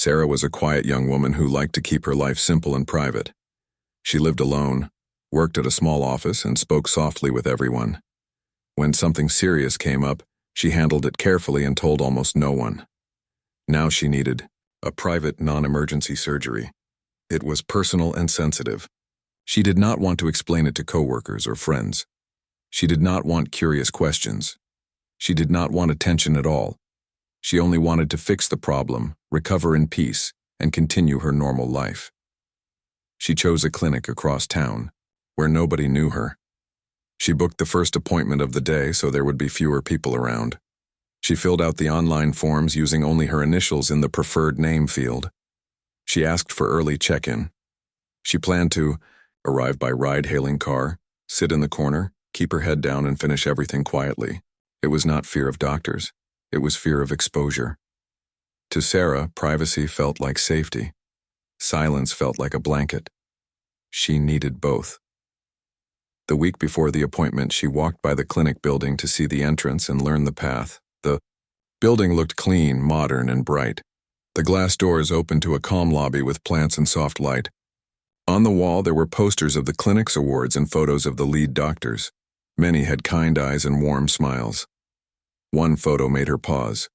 Sarah was a quiet young woman who liked to keep her life simple and private. She lived alone, worked at a small office, and spoke softly with everyone. When something serious came up, she handled it carefully and told almost no one. Now she needed a private, non-emergency surgery. It was personal and sensitive. She did not want to explain it to coworkers or friends. She did not want curious questions. She did not want attention at all. She only wanted to fix the problem, recover in peace, and continue her normal life. She chose a clinic across town, where nobody knew her. She booked the first appointment of the day so there would be fewer people around. She filled out the online forms using only her initials in the preferred name field. She asked for early check-in. She planned to arrive by ride-hailing car, sit in the corner, keep her head down, and finish everything quietly. It was not fear of doctors. It was fear of exposure. To Sarah, privacy felt like safety. Silence felt like a blanket. She needed both. The week before the appointment, she walked by the clinic building to see the entrance and learn the path. The building looked clean, modern, and bright. The glass doors opened to a calm lobby with plants and soft light. On the wall, there were posters of the clinic's awards and photos of the lead doctors. Many had kind eyes and warm smiles. One photo made her pause.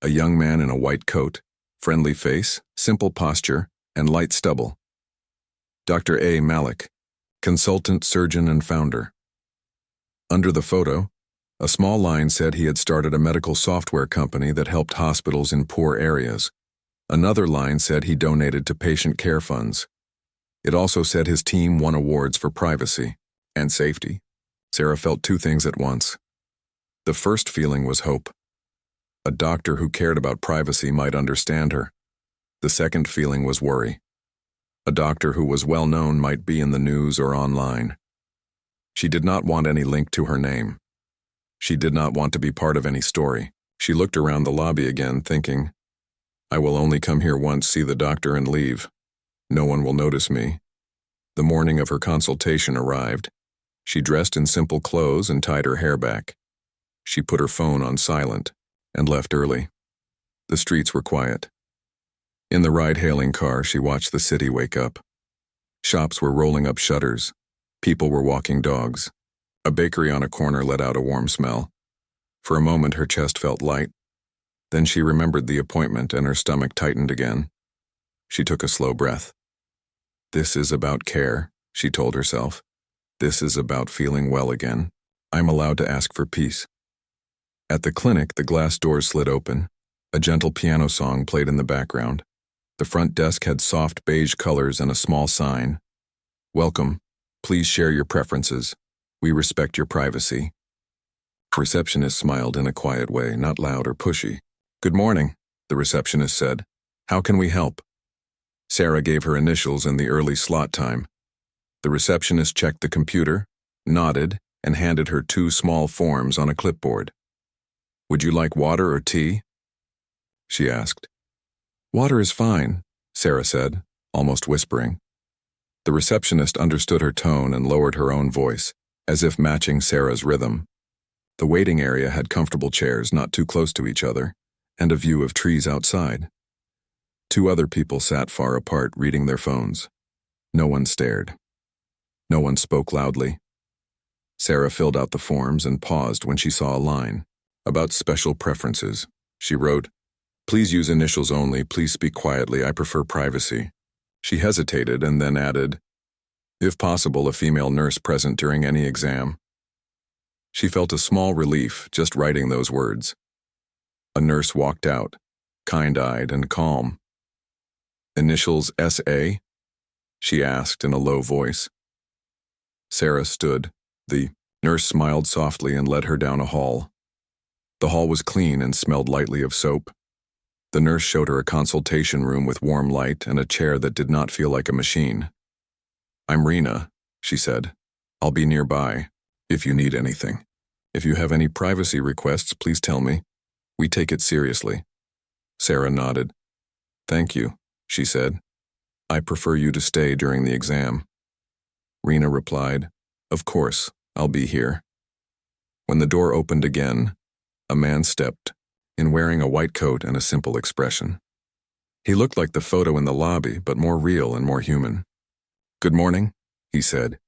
A young man in a white coat, friendly face, simple posture, and light stubble. Dr. A. Malik, consultant, surgeon, and founder. Under the photo, a small line said he had started a medical software company that helped hospitals in poor areas. Another line said he donated to patient care funds. It also said his team won awards for privacy and safety. Sarah felt two things at once. The first feeling was hope. A doctor who cared about privacy might understand her. The second feeling was worry. A doctor who was well known might be in the news or online. She did not want any link to her name. She did not want to be part of any story. She looked around the lobby again, thinking, I will only come here once, see the doctor, and leave. No one will notice me. The morning of her consultation arrived. She dressed in simple clothes and tied her hair back. She put her phone on silent and left early. The streets were quiet. In the ride-hailing car, she watched the city wake up. Shops were rolling up shutters. People were walking dogs. A bakery on a corner let out a warm smell. For a moment, her chest felt light. Then she remembered the appointment and her stomach tightened again. She took a slow breath. This is about care, she told herself. This is about feeling well again. I'm allowed to ask for peace. At the clinic, the glass doors slid open. A gentle piano song played in the background. The front desk had soft beige colors and a small sign. Welcome. Please share your preferences. We respect your privacy. The receptionist smiled in a quiet way, not loud or pushy. Good morning, the receptionist said. How can we help? Sarah gave her initials and the early slot time. The receptionist checked the computer, nodded, and handed her two small forms on a clipboard. Would you like water or tea? She asked. Water is fine, Sarah said, almost whispering. The receptionist understood her tone and lowered her own voice, as if matching Sarah's rhythm. The waiting area had comfortable chairs not too close to each other, and a view of trees outside. Two other people sat far apart reading their phones. No one stared. No one spoke loudly. Sarah filled out the forms and paused when she saw a line. About special preferences. She wrote, Please use initials only. Please speak quietly. I prefer privacy. She hesitated and then added, If possible, a female nurse present during any exam. She felt a small relief just writing those words. A nurse walked out, kind-eyed and calm. Initials S.A.? She asked in a low voice. Sarah stood. The nurse smiled softly and led her down a hall. The hall was clean and smelled lightly of soap. The nurse showed her a consultation room with warm light and a chair that did not feel like a machine. I'm Rena, she said. I'll be nearby, if you need anything. If you have any privacy requests, please tell me. We take it seriously. Sarah nodded. Thank you, she said. I prefer you to stay during the exam. Rena replied, Of course, I'll be here. When the door opened again, a man stepped, in wearing a white coat and a simple expression. He looked like the photo in the lobby, but more real and more human. "Good morning," he said.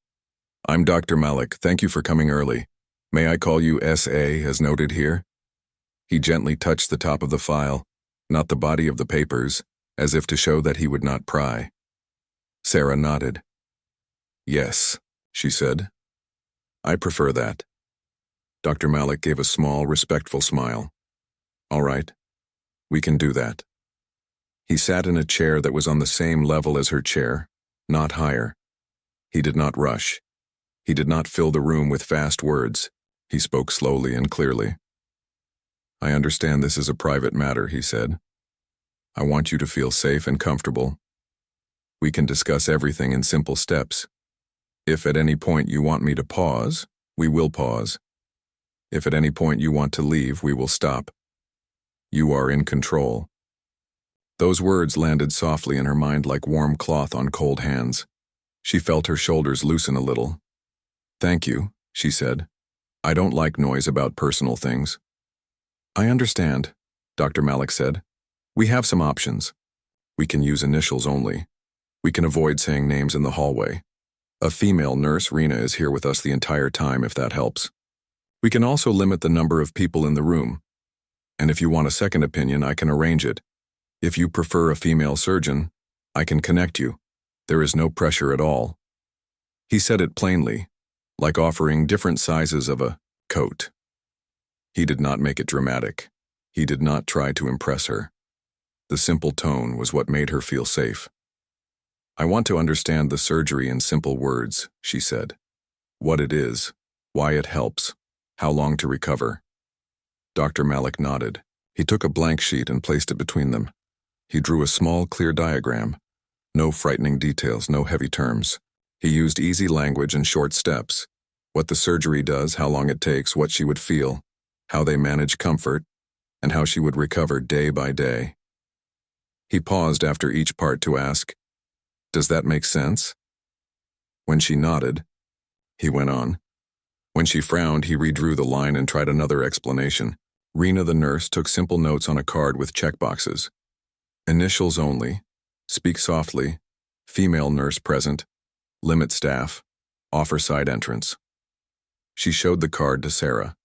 "I'm Dr. Malik. Thank you for coming early. May I call you S.A. as noted here?" He gently touched the top of the file, not the body of the papers, as if to show that he would not pry. Sarah nodded. "Yes," she said. "I prefer that." Dr. Malik gave a small, respectful smile. "All right, we can do that." He sat in a chair that was on the same level as her chair, not higher. He did not rush. He did not fill the room with fast words. He spoke slowly and clearly. "I understand this is a private matter," he said. "I want you to feel safe and comfortable. We can discuss everything in simple steps. If at any point you want me to pause, we will pause. If at any point you want to leave, we will stop. You are in control." Those words landed softly in her mind like warm cloth on cold hands. She felt her shoulders loosen a little. "Thank you," she said. "I don't like noise about personal things." "I understand," Dr. Malik said. "We have some options. We can use initials only. We can avoid saying names in the hallway. A female nurse, Rena, is here with us the entire time if that helps. We can also limit the number of people in the room. And if you want a second opinion, I can arrange it. If you prefer a female surgeon, I can connect you. There is no pressure at all." He said it plainly, like offering different sizes of a coat. He did not make it dramatic. He did not try to impress her. The simple tone was what made her feel safe. "I want to understand the surgery in simple words," she said. "What it is, why it helps, how long to recover." Dr. Malik nodded. He took a blank sheet and placed it between them. He drew a small, clear diagram. No frightening details, no heavy terms. He used easy language and short steps. What the surgery does, how long it takes, what she would feel, how they manage comfort, and how she would recover day by day. He paused after each part to ask, "Does that make sense?" When she nodded, he went on. When she frowned, he redrew the line and tried another explanation. Rena, the nurse, took simple notes on a card with checkboxes. Initials only, speak softly, female nurse present, limit staff, offer side entrance. She showed the card to Sarah.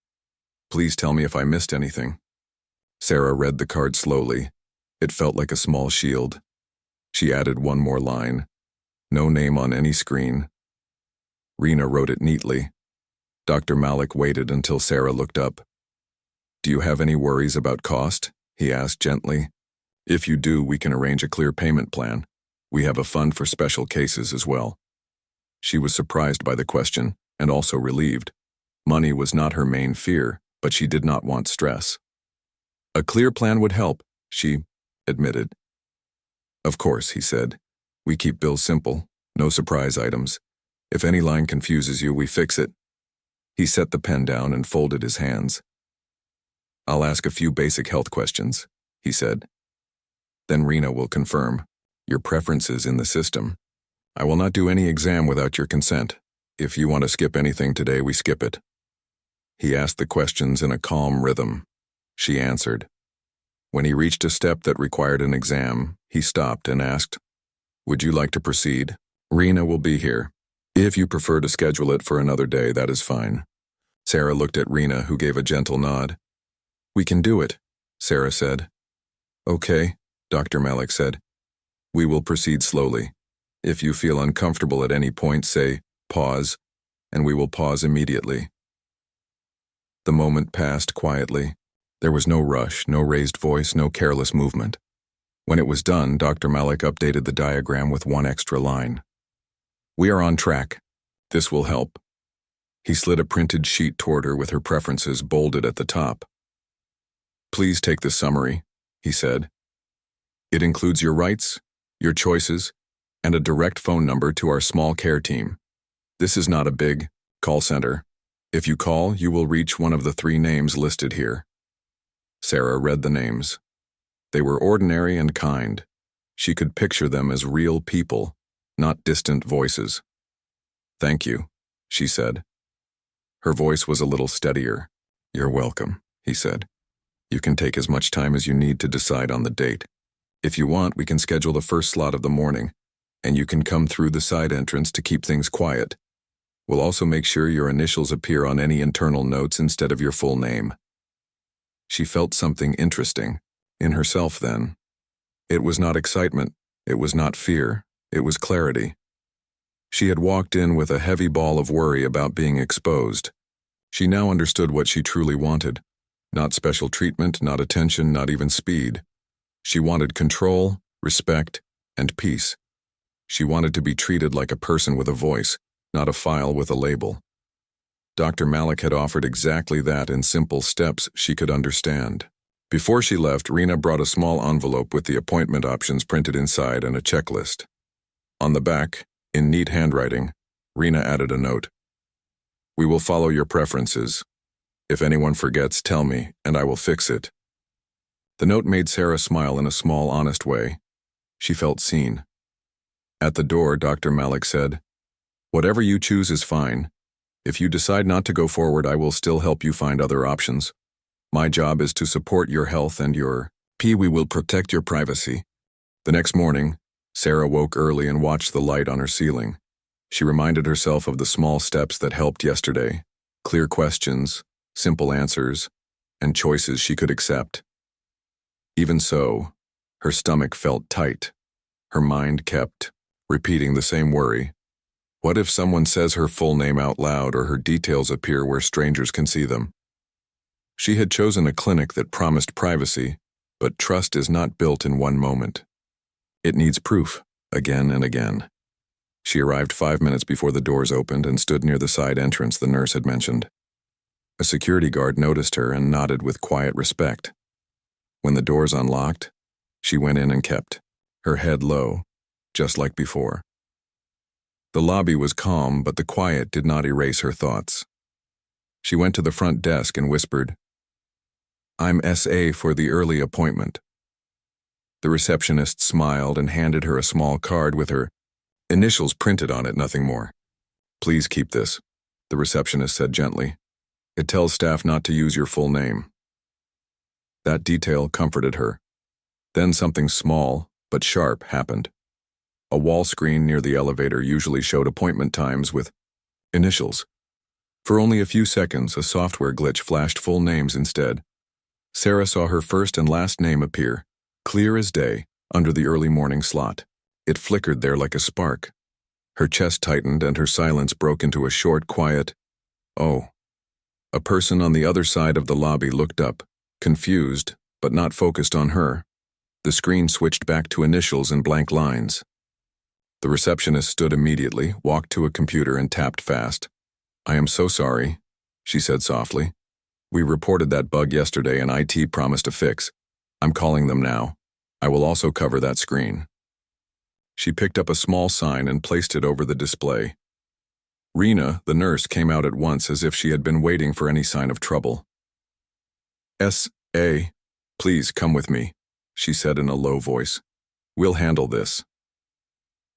"Please tell me if I missed anything." Sarah read the card slowly. It felt like a small shield. She added one more line. No name on any screen. Rena wrote it neatly. Dr. Malik waited until Sarah looked up. "Do you have any worries about cost?" he asked gently. "If you do, we can arrange a clear payment plan. We have a fund for special cases as well." She was surprised by the question, and also relieved. Money was not her main fear, but she did not want stress. "A clear plan would help," she admitted. "Of course," he said. "We keep bills simple, no surprise items. If any line confuses you, we fix it." He set the pen down and folded his hands. "I'll ask a few basic health questions," he said. "Then Rena will confirm your preferences in the system. I will not do any exam without your consent. If you want to skip anything today, we skip it." He asked the questions in a calm rhythm. She answered. When he reached a step that required an exam, he stopped and asked, "Would you like to proceed? Rena will be here. If you prefer to schedule it for another day, that is fine." Sarah looked at Rena, who gave a gentle nod. "We can do it," Sarah said. "Okay," Dr. Malik said. "We will proceed slowly. If you feel uncomfortable at any point, say, pause, and we will pause immediately." The moment passed quietly. There was no rush, no raised voice, no careless movement. When it was done, Dr. Malik updated the diagram with one extra line. "We are on track. This will help." He slid a printed sheet toward her with her preferences bolded at the top. "Please take this summary," he said. "It includes your rights, your choices, and a direct phone number to our small care team. This is not a big call center. If you call, you will reach one of the 3 names listed here." Sarah read the names. They were ordinary and kind. She could picture them as real people, not distant voices. "Thank you," she said. Her voice was a little steadier. "You're welcome," he said. "You can take as much time as you need to decide on the date." If you want, we can schedule the first slot of the morning, and you can come through the side entrance to keep things quiet. We'll also make sure your initials appear on any internal notes instead of your full name." She felt something interesting in herself then. It was not excitement, it was not fear, it was clarity. She had walked in with a heavy ball of worry about being exposed. She now understood what she truly wanted. Not special treatment, not attention, not even speed. She wanted control, respect, and peace. She wanted to be treated like a person with a voice, not a file with a label. Dr. Malik had offered exactly that in simple steps she could understand. Before she left, Rena brought a small envelope with the appointment options printed inside and a checklist. On the back, in neat handwriting, Rena added a note. "We will follow your preferences. If anyone forgets, tell me, and I will fix it." The note made Sarah smile in a small, honest way. She felt seen. At the door, Dr. Malik said, "Whatever you choose is fine. If you decide not to go forward, I will still help you find other options. My job is to support your health and we will protect your privacy." The next morning, Sarah woke early and watched the light on her ceiling. She reminded herself of the small steps that helped yesterday: clear questions, simple answers, and choices she could accept. Even so, her stomach felt tight. Her mind kept repeating the same worry. What if someone says her full name out loud or her details appear where strangers can see them? She had chosen a clinic that promised privacy, but trust is not built in one moment. It needs proof, again and again. She arrived 5 minutes before the doors opened and stood near the side entrance the nurse had mentioned. A security guard noticed her and nodded with quiet respect. When the doors unlocked, she went in and kept her head low, just like before. The lobby was calm, but the quiet did not erase her thoughts. She went to the front desk and whispered, "I'm SA for the early appointment." The receptionist smiled and handed her a small card with her initials printed on it, nothing more. "Please keep this," the receptionist said gently. "It tells staff not to use your full name." That detail comforted her. Then something small, but sharp, happened. A wall screen near the elevator usually showed appointment times with initials. For only a few seconds, a software glitch flashed full names instead. Sarah saw her first and last name appear, clear as day, under the early morning slot. It flickered there like a spark. Her chest tightened and her silence broke into a short, quiet, "Oh." A person on the other side of the lobby looked up, confused, but not focused on her. The screen switched back to initials and blank lines. The receptionist stood immediately, walked to a computer and tapped fast. "I am so sorry," she said softly. "We reported that bug yesterday and IT promised a fix. I'm calling them now. I will also cover that screen." She picked up a small sign and placed it over the display. Rena, the nurse, came out at once as if she had been waiting for any sign of trouble. "S.A., please come with me," she said in a low voice. "We'll handle this."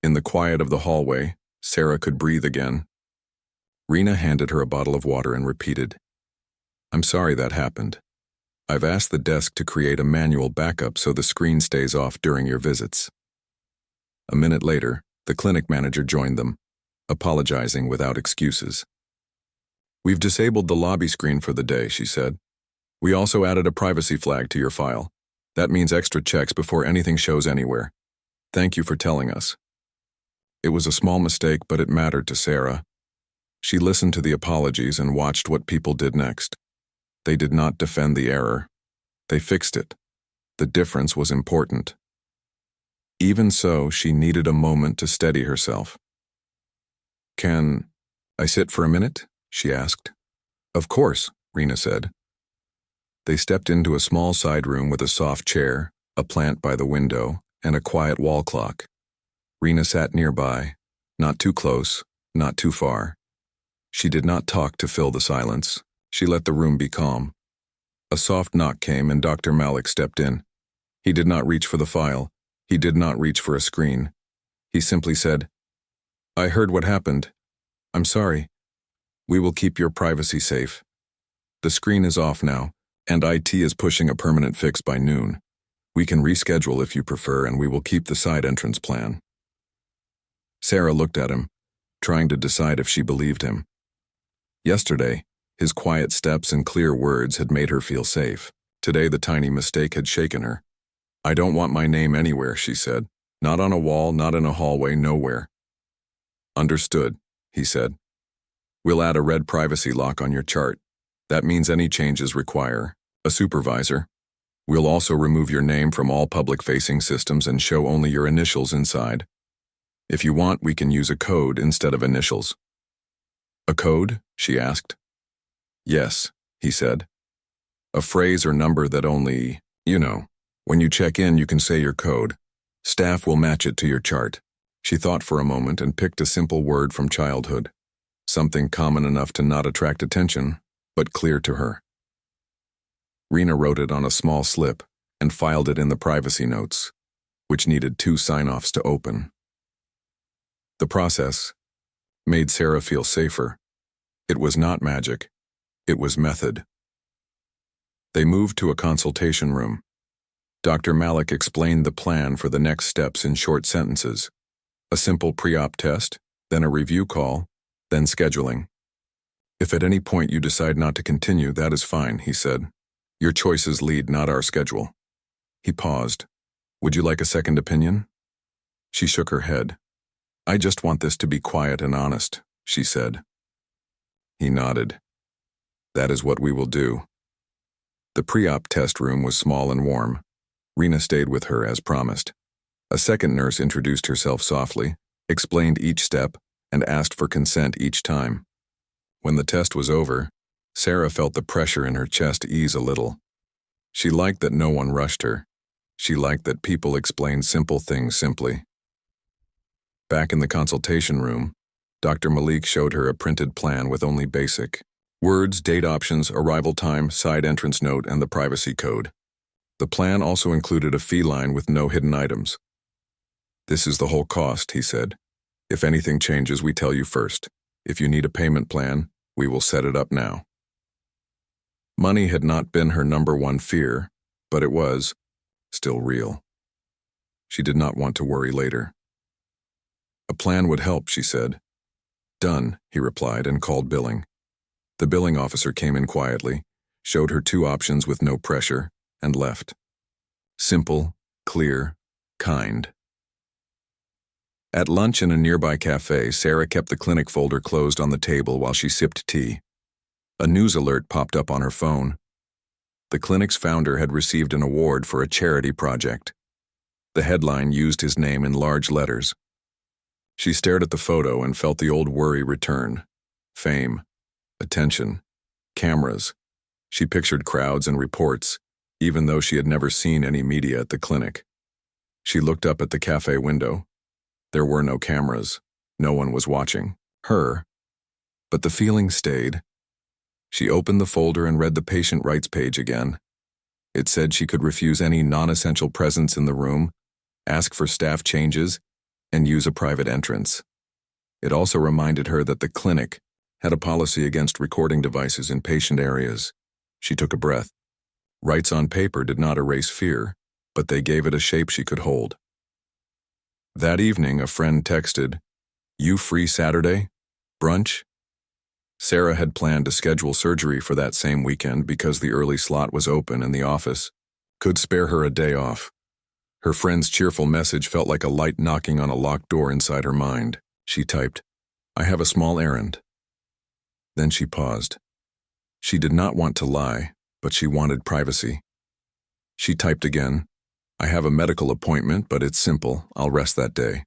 In the quiet of the hallway, Sarah could breathe again. Rena handed her a bottle of water and repeated, "I'm sorry that happened. I've asked the desk to create a manual backup so the screen stays off during your visits." A minute later, the clinic manager joined them, apologizing without excuses. "We've disabled the lobby screen for the day," she said. "We also added a privacy flag to your file. That means extra checks before anything shows anywhere. Thank you for telling us." It was a small mistake, but it mattered to Sarah. She listened to the apologies and watched what people did next. They did not defend the error. They fixed it. The difference was important. Even so, she needed a moment to steady herself. "Can I sit for a minute?" she asked. "Of course," Rena said. They stepped into a small side room with a soft chair, a plant by the window, and a quiet wall clock. Rena sat nearby, not too close, not too far. She did not talk to fill the silence. She let the room be calm. A soft knock came and Dr. Malik stepped in. He did not reach for the file. He did not reach for a screen. He simply said, "I heard what happened. I'm sorry. We will keep your privacy safe. The screen is off now, and IT is pushing a permanent fix by noon. We can reschedule if you prefer, and we will keep the side entrance plan. Sarah looked at him, trying to decide if she believed him. Yesterday, his quiet steps and clear words had made her feel safe. Today, the tiny mistake had shaken her. "I don't want my name anywhere," she said. "Not on a wall, not in a hallway, nowhere." "Understood," he said. "We'll add a red privacy lock on your chart. That means any changes require a supervisor. We'll also remove your name from all public-facing systems and show only your initials inside. If you want, we can use a code instead of initials." "A code?" she asked. "Yes," he said. "A phrase or number that only, when you check in, you can say your code. Staff will match it to your chart." She thought for a moment and picked a simple word from childhood, something common enough to not attract attention, but clear to her. Rena wrote it on a small slip and filed it in the privacy notes, which needed 2 sign-offs to open. The process made Sarah feel safer. It was not magic. It was method. They moved to a consultation room. Dr. Malik explained the plan for the next steps in short sentences. A simple pre-op test, then a review call, then scheduling. "If at any point you decide not to continue, that is fine," he said. "Your choices lead, not our schedule." He paused. "Would you like a second opinion?" She shook her head. "I just want this to be quiet and honest," she said. He nodded. "That is what we will do." The pre-op test room was small and warm. Rena stayed with her as promised. A second nurse introduced herself softly, explained each step, and asked for consent each time. When the test was over, Sarah felt the pressure in her chest ease a little. She liked that no one rushed her. She liked that people explained simple things simply. Back in the consultation room, Dr. Malik showed her a printed plan with only basic words, date options, arrival time, side entrance note, and the privacy code. The plan also included a fee line with no hidden items. "This is the whole cost," he said. "If anything changes, we tell you first. If you need a payment plan, we will set it up now." Money had not been her number one fear, but it was still real. She did not want to worry later. "A plan would help," she said. "Done," he replied and called billing. The billing officer came in quietly, showed her 2 options with no pressure, and left. Simple, clear, kind. At lunch in a nearby cafe, Sarah kept the clinic folder closed on the table while she sipped tea. A news alert popped up on her phone. The clinic's founder had received an award for a charity project. The headline used his name in large letters. She stared at the photo and felt the old worry return. Fame, attention, cameras. She pictured crowds and reports, even though she had never seen any media at the clinic. She looked up at the cafe window. There were no cameras. No one was watching her. But the feeling stayed. She opened the folder and read the patient rights page again. It said she could refuse any non-essential presence in the room, ask for staff changes, and use a private entrance. It also reminded her that the clinic had a policy against recording devices in patient areas. She took a breath. Rights on paper did not erase fear, but they gave it a shape she could hold. That evening, a friend texted, "You free Saturday? Brunch?" Sarah had planned to schedule surgery for that same weekend because the early slot was open and the office could spare her a day off. Her friend's cheerful message felt like a light knocking on a locked door inside her mind. She typed, "I have a small errand." Then she paused. She did not want to lie, but she wanted privacy. She typed again, "I have a medical appointment, but it's simple. I'll rest that day."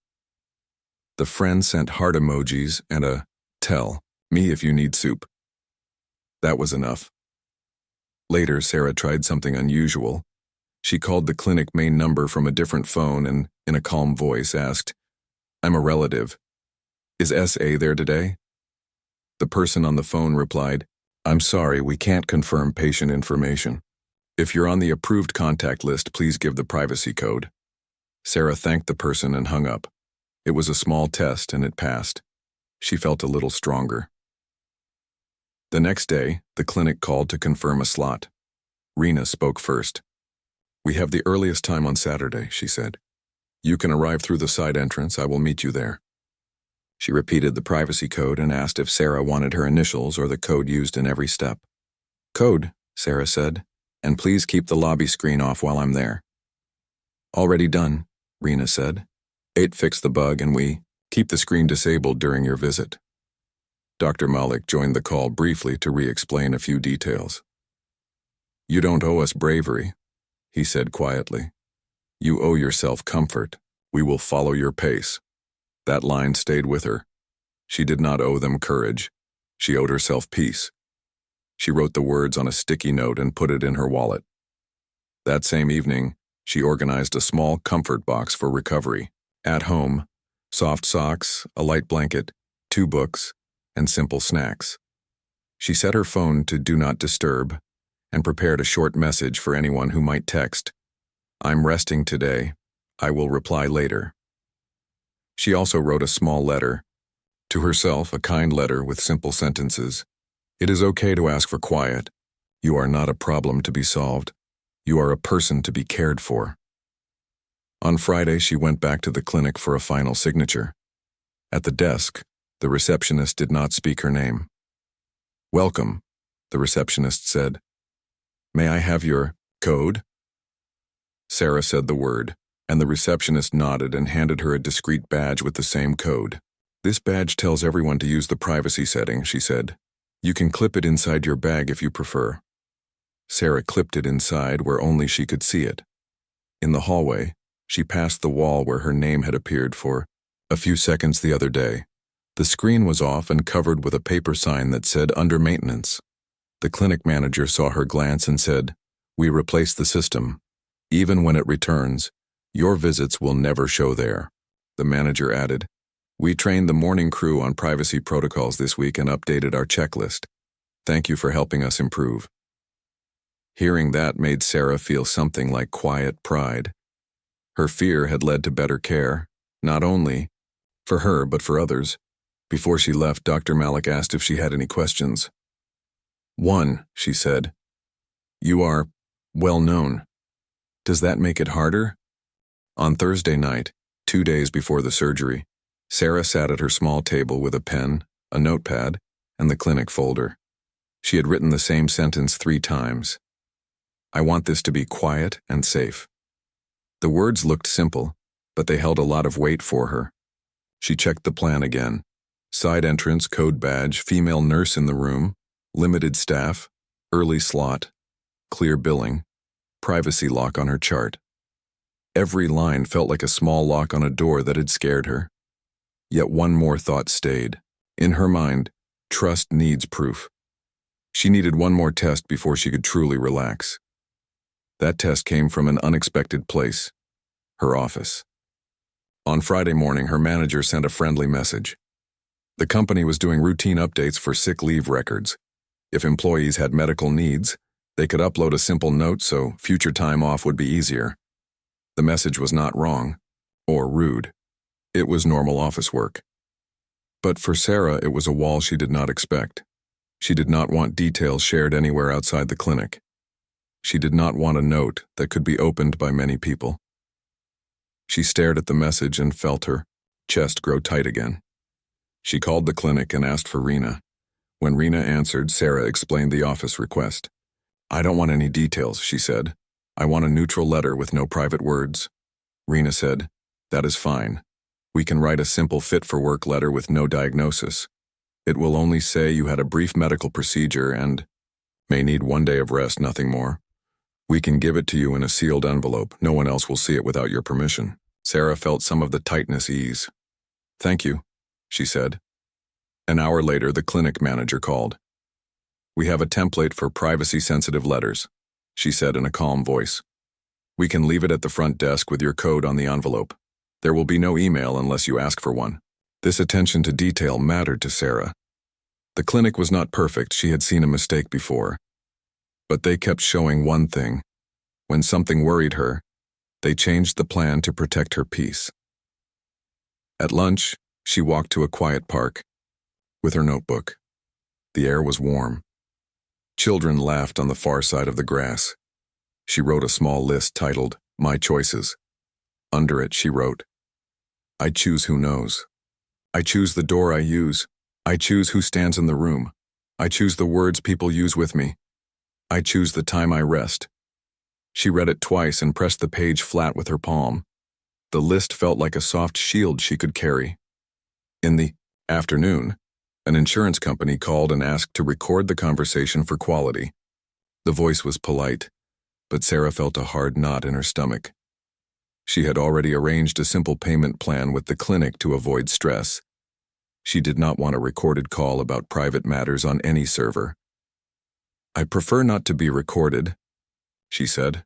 The friend sent heart emojis and a "Tell me if you need soup." That was enough. Later, Sarah tried something unusual. She called the clinic main number from a different phone and, in a calm voice, asked, "I'm a relative. Is SA there today?" The person on the phone replied, "I'm sorry, we can't confirm patient information. If you're on the approved contact list, please give the privacy code." Sarah thanked the person and hung up. It was a small test and it passed. She felt a little stronger. The next day, the clinic called to confirm a slot. Rena spoke first. We have the earliest time on Saturday, she said. You can arrive through the side entrance. I will meet you there. She repeated the privacy code and asked if Sarah wanted her initials or the code used in every step. Code, Sarah said, and please keep the lobby screen off while I'm there. Already done, Rena said. 8 fixed the bug and we keep the screen disabled during your visit. Dr. Malik joined the call briefly to re-explain a few details. You don't owe us bravery, he said quietly. You owe yourself comfort. We will follow your pace. That line stayed with her. She did not owe them courage. She owed herself peace. She wrote the words on a sticky note and put it in her wallet. That same evening, she organized a small comfort box for recovery. At home, soft socks, a light blanket, 2 books, and simple snacks. She set her phone to Do Not Disturb and prepared a short message for anyone who might text. I'm resting today. I will reply later. She also wrote a small letter. To herself, a kind letter with simple sentences. It is okay to ask for quiet. You are not a problem to be solved. You are a person to be cared for. On Friday, she went back to the clinic for a final signature. At the desk, the receptionist did not speak her name. Welcome, the receptionist said. May I have your code? Sarah said the word, and the receptionist nodded and handed her a discreet badge with the same code. This badge tells everyone to use the privacy setting, she said. You can clip it inside your bag if you prefer. Sarah clipped it inside where only she could see it. In the hallway, she passed the wall where her name had appeared for a few seconds the other day. The screen was off and covered with a paper sign that said under maintenance. The clinic manager saw her glance and said, We replaced the system. Even when it returns, your visits will never show there. The manager added, We trained the morning crew on privacy protocols this week and updated our checklist. Thank you for helping us improve. Hearing that made Sarah feel something like quiet pride. Her fear had led to better care, not only for her but for others. Before she left, Dr. Malik asked if she had any questions. 1, she said. You are well known. Does that make it harder? On Thursday night, 2 days before the surgery, Sarah sat at her small table with a pen, a notepad, and the clinic folder. She had written the same sentence 3 times. I want this to be quiet and safe. The words looked simple, but they held a lot of weight for her. She checked the plan again. Side entrance, code badge, female nurse in the room, limited staff, early slot, clear billing, privacy lock on her chart. Every line felt like a small lock on a door that had scared her. Yet one more thought stayed. In her mind, trust needs proof. She needed one more test before she could truly relax. That test came from an unexpected place, her office. On Friday morning, her manager sent a friendly message. The company was doing routine updates for sick leave records. If employees had medical needs, they could upload a simple note so future time off would be easier. The message was not wrong or rude. It was normal office work. But for Sarah, it was a wall she did not expect. She did not want details shared anywhere outside the clinic. She did not want a note that could be opened by many people. She stared at the message and felt her chest grow tight again. She called the clinic and asked for Rena. When Rena answered, Sarah explained the office request. I don't want any details, she said. I want a neutral letter with no private words. Rena said, That is fine. We can write a simple fit-for-work letter with no diagnosis. It will only say you had a brief medical procedure and may need 1 day of rest, nothing more. We can give it to you in a sealed envelope. No one else will see it without your permission. Sarah felt some of the tightness ease. Thank you, she said. An hour later, the clinic manager called. We have a template for privacy-sensitive letters, she said in a calm voice. We can leave it at the front desk with your code on the envelope. There will be no email unless you ask for one. This attention to detail mattered to Sarah. The clinic was not perfect. She had seen a mistake before. But they kept showing one thing. When something worried her, they changed the plan to protect her peace. At lunch, she walked to a quiet park with her notebook. The air was warm. Children laughed on the far side of the grass. She wrote a small list titled, My Choices. Under it, she wrote, I choose who knows. I choose the door I use. I choose who stands in the room. I choose the words people use with me. I choose the time I rest. She read it twice and pressed the page flat with her palm. The list felt like a soft shield she could carry. In the afternoon, an insurance company called and asked to record the conversation for quality. The voice was polite, but Sarah felt a hard knot in her stomach. She had already arranged a simple payment plan with the clinic to avoid stress. She did not want a recorded call about private matters on any server. I prefer not to be recorded, she said.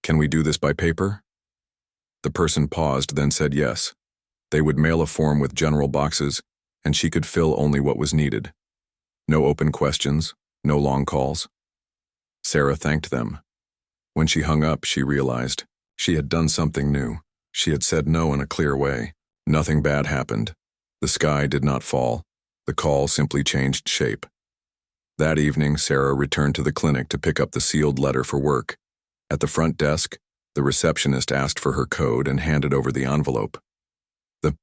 Can we do this by paper? The person paused, then said yes. They would mail a form with general boxes, and she could fill only what was needed. No open questions, no long calls. Sarah thanked them. When she hung up, she realized she had done something new. She had said no in a clear way. Nothing bad happened. The sky did not fall. The call simply changed shape. That evening, Sarah returned to the clinic to pick up the sealed letter for work. At the front desk, the receptionist asked for her code and handed over the envelope. The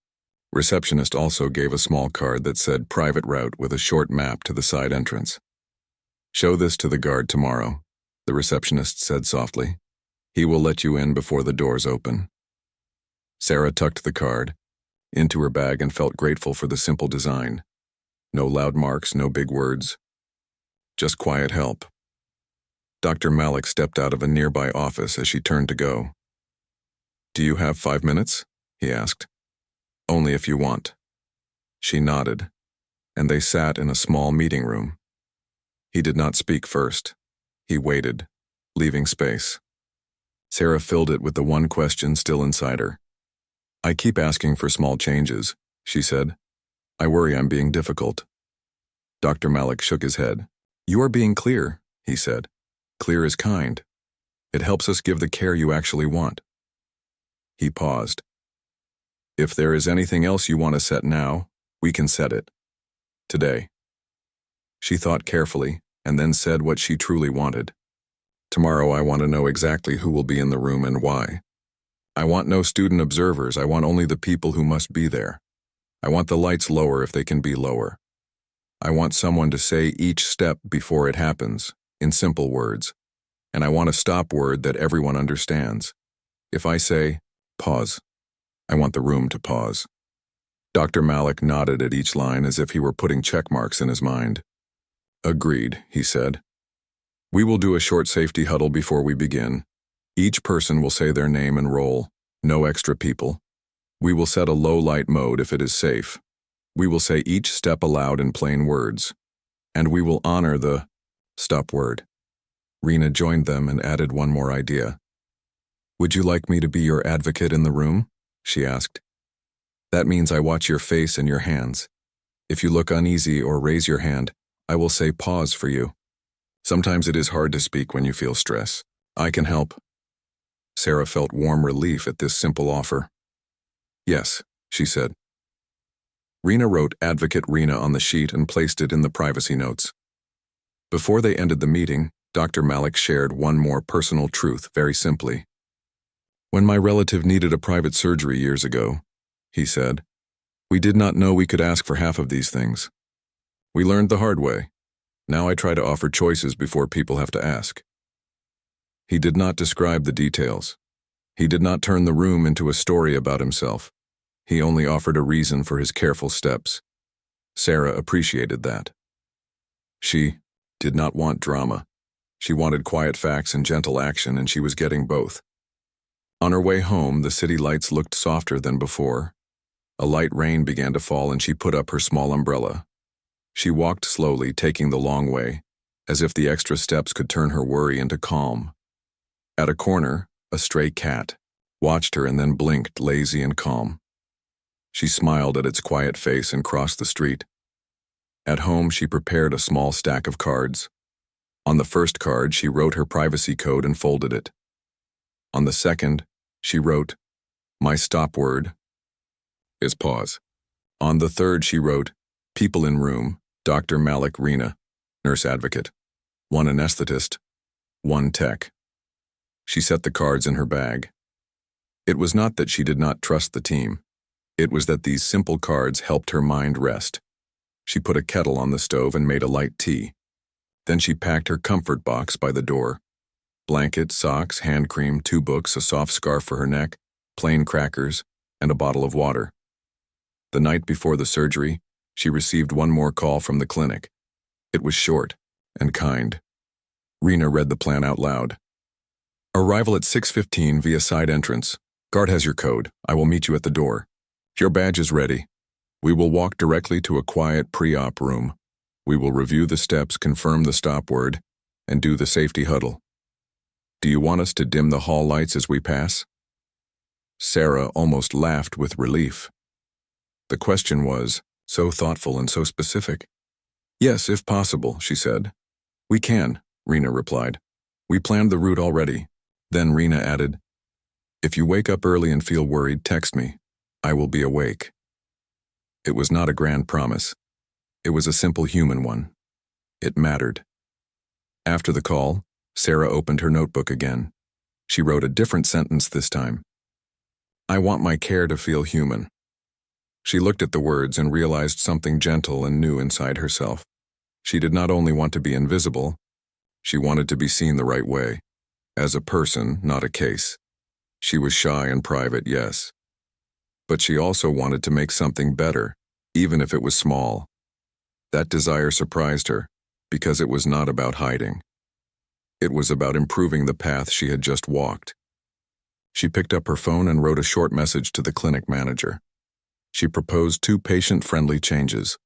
receptionist also gave a small card that said private route with a short map to the side entrance. Show this to the guard tomorrow, the receptionist said softly. He will let you in before the doors open. Sarah tucked the card into her bag and felt grateful for the simple design. No loud marks, no big words. Just quiet help. Dr. Malik stepped out of a nearby office as she turned to go. Do you have 5 minutes? He asked. Only if you want. She nodded, and they sat in a small meeting room. He did not speak first. He waited, leaving space. Sarah filled it with the one question still inside her. I keep asking for small changes, she said. I worry I'm being difficult. Dr. Malik shook his head. You are being clear, he said. Clear is kind. It helps us give the care you actually want. He paused. If there is anything else you want to set now, we can set it. Today. She thought carefully and then said what she truly wanted. Tomorrow I want to know exactly who will be in the room and why. I want no student observers. I want only the people who must be there. I want the lights lower if they can be lower. I want someone to say each step before it happens, in simple words. And I want a stop word that everyone understands. If I say, pause, I want the room to pause. Dr. Malik nodded at each line as if he were putting check marks in his mind. Agreed, he said. We will do a short safety huddle before we begin. Each person will say their name and role, no extra people. We will set a low light mode if it is safe. We will say each step aloud in plain words. And we will honor the stop word. Rena joined them and added one more idea. Would you like me to be your advocate in the room? She asked. That means I watch your face and your hands. If you look uneasy or raise your hand, I will say pause for you. Sometimes it is hard to speak when you feel stress. I can help. Sarah felt warm relief at this simple offer. Yes, she said. Rena wrote Advocate Rena on the sheet and placed it in the privacy notes. Before they ended the meeting, Dr. Malik shared one more personal truth very simply. When my relative needed a private surgery years ago, he said, we did not know we could ask for half of these things. We learned the hard way. Now I try to offer choices before people have to ask. He did not describe the details. He did not turn the room into a story about himself. He only offered a reason for his careful steps. Sarah appreciated that. She did not want drama. She wanted quiet facts and gentle action, and she was getting both. On her way home, the city lights looked softer than before. A light rain began to fall, and she put up her small umbrella. She walked slowly, taking the long way, as if the extra steps could turn her worry into calm. At a corner, a stray cat watched her and then blinked, lazy and calm. She smiled at its quiet face and crossed the street. At home, she prepared a small stack of cards. On the first card, she wrote her privacy code and folded it. On the second, she wrote, my stop word is pause. On the third, she wrote, people in room, Dr. Malik Rena, nurse advocate, one anesthetist, one tech. She set the cards in her bag. It was not that she did not trust the team. It was that these simple cards helped her mind rest. She put a kettle on the stove and made a light tea. Then she packed her comfort box by the door. Blanket, socks, hand cream, 2 books, a soft scarf for her neck, plain crackers, and a bottle of water. The night before the surgery, she received one more call from the clinic. It was short and kind. Rena read the plan out loud. Arrival at 6:15 via side entrance. Guard has your code. I will meet you at the door. Your badge is ready. We will walk directly to a quiet pre-op room. We will review the steps, confirm the stop word, and do the safety huddle. Do you want us to dim the hall lights as we pass? Sarah almost laughed with relief. The question was so thoughtful and so specific. Yes, if possible, she said. We can, Rena replied. We planned the route already. Then Rena added, if you wake up early and feel worried, text me. I will be awake. It was not a grand promise. It was a simple human one. It mattered. After the call, Sarah opened her notebook again. She wrote a different sentence this time. I want my care to feel human. She looked at the words and realized something gentle and new inside herself. She did not only want to be invisible, she wanted to be seen the right way. As a person, not a case. She was shy and private, yes. But she also wanted to make something better, even if it was small. That desire surprised her, because it was not about hiding. It was about improving the path she had just walked. She picked up her phone and wrote a short message to the clinic manager. She proposed 2 patient-friendly changes,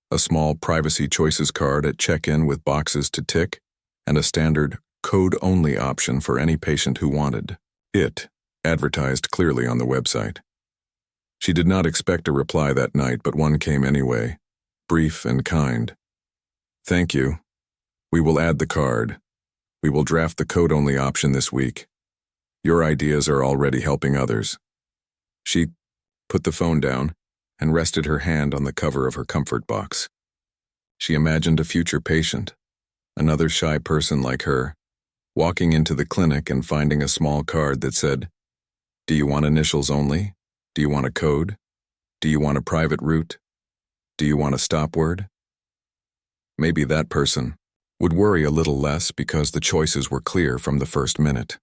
a small privacy choices card at check-in with boxes to tick, and a standard code-only option for any patient who wanted it, advertised clearly on the website. She did not expect a reply that night, but one came anyway, brief and kind. Thank you. We will add the card. We will draft the code-only option this week. Your ideas are already helping others. She put the phone down and rested her hand on the cover of her comfort box. She imagined a future patient, another shy person like her, walking into the clinic and finding a small card that said, do you want initials only? Do you want a code? Do you want a private route? Do you want a stop word? Maybe that person would worry a little less because the choices were clear from the first minute.